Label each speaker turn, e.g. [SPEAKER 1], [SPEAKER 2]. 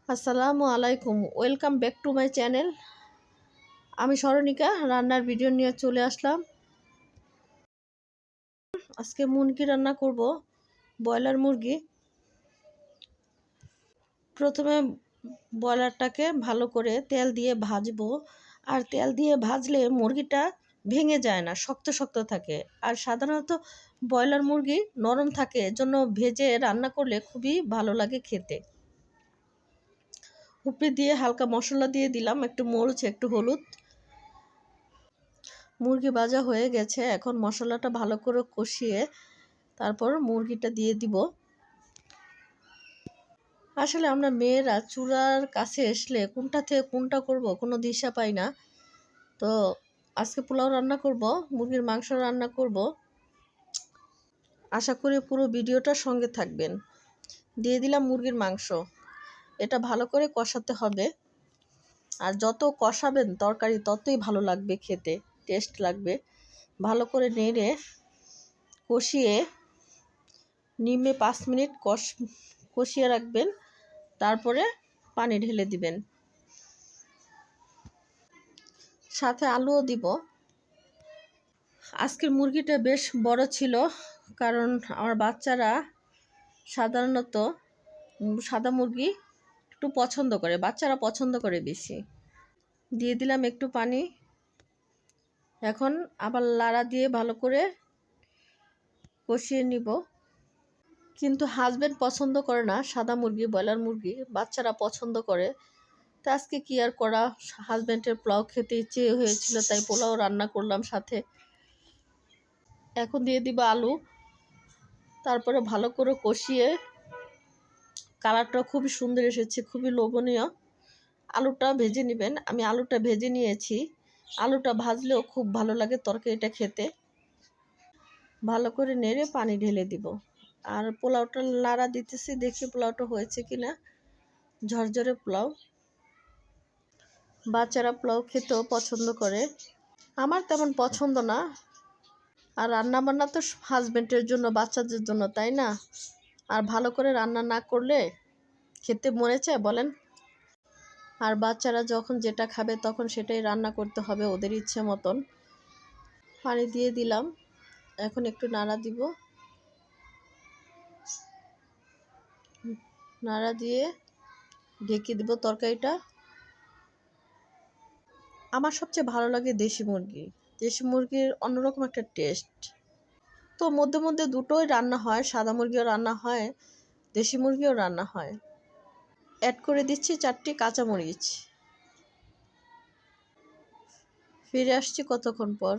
[SPEAKER 1] আসসালামু আলাইকুম, welcome back to my channel. আমি স্মরণিকা রান্নার ভিডিও নিয়ে চলে আসলাম। আজকে মুরগি রান্না করব, ব্রয়লার মুরগি। প্রথমে ব্রয়লারটাকে ভালো করে তেল দিয়ে ভাজবো। আর তেল দিয়ে ভাজলে মুরগিটা ভেঙে যায় না, শক্ত শক্ত থাকে। আর সাধারণত ব্রয়লার মুরগি নরম থাকে, এজন্য ভেজে রান্না করলে খুবই ভালো লাগে খেতে। উপরে দিয়ে হালকা মশলা দিয়ে দিলাম, একটু মরিচ, একটু হলুদ। মুরগি ভাজা হয়ে গেছে, এখন মশলাটা ভালো করে কষিয়ে তারপর মুরগিটা দিয়ে দিব। আসলে আমরা মেয়েরা চুলার কাছে আসলে কোনটা থেকে কোনটা করব কোনো দিশা পাই না। তো আজকে পোলাও রান্না করব, মুরগির মাংস রান্না করব। আশা করি পুরো ভিডিওটার সঙ্গে থাকবেন। দিয়ে দিলাম মুরগির মাংস। এটা ভালো করে কষাতে হবে। আর যত কষাবেন তরকারি ততই ভালো লাগবে খেতে, টেস্ট লাগবে। ভালো করে নেড়ে কষিয়ে নিমে 5 মিনিট কষিয়ে রাখবেন। তারপরে পানি ঢেলে দিবেন, সাথে আলুও দিব। আজকের মুরগিটা বেশ বড় ছিল, কারণ আমার বাচ্চারা সাধারণত সাদা মুরগি একটু পছন্দ করে, বাচ্চারা পছন্দ করে বেশি। দিয়ে দিলাম একটু পানি। এখন আবার লাড়া দিয়ে ভালো করে কষিয়ে নিব। কিন্তু হাজব্যান্ড পছন্দ করে না সাদা মুরগি, ব্রয়লার মুরগি, বাচ্চারা পছন্দ করে। তো আজকে কি আর করা, হাজব্যান্ডের পোলাও খেতে ইচ্ছে হয়েছিল, তাই পোলাও রান্না করলাম সাথে। এখন দিয়ে দিব আলু, তারপরে ভালো করে কষিয়ে, কালারটা খুবই সুন্দর এসেছে, খুবই লোভনীয়। আলুটা ভেজে নেবেন, আমি আলুটা ভেজে নিয়েছি। আলুটা ভাজলেও খুব ভালো লাগে তরকারিটা খেতে। ভালো করে নেড়ে পানি ঢেলে দিব। আর পোলাওটা নাড়া দিতেছি, দেখি পোলাওটা হয়েছে কিনা। ঝরঝরে পোলাও, বাচ্চারা পোলাও খেতেও পছন্দ করে, আমার তেমন পছন্দ না। আর রান্না বান্না তো হাজব্যান্ডের জন্য, বাচ্চাদের জন্য, তাই না? আর ভালো করে রান্না না করলে খেতে মনে চায় বলেন? আর বাচ্চারা যখন যেটা খাবে তখন সেটাই রান্না করতে হবে ওদের ইচ্ছে মতন। পানি দিয়ে দিলাম, এখন একটু নাড়া দিব। নাড়া দিয়ে ঢেকে দিব তরকারিটা। আমার সবচেয়ে ভালো লাগে দেশি মুরগি। দেশি মুরগির অন্যরকম একটা টেস্ট। তো মধ্যে মধ্যে দুটোই রান্না হয়, সাদা মুরগিও রান্না হয়, দেশি মুরগিও রান্না হয়। অ্যাড করে দিচ্ছি 4টি কাঁচামরিচ। ফিরে আসছি কতক্ষণ পর।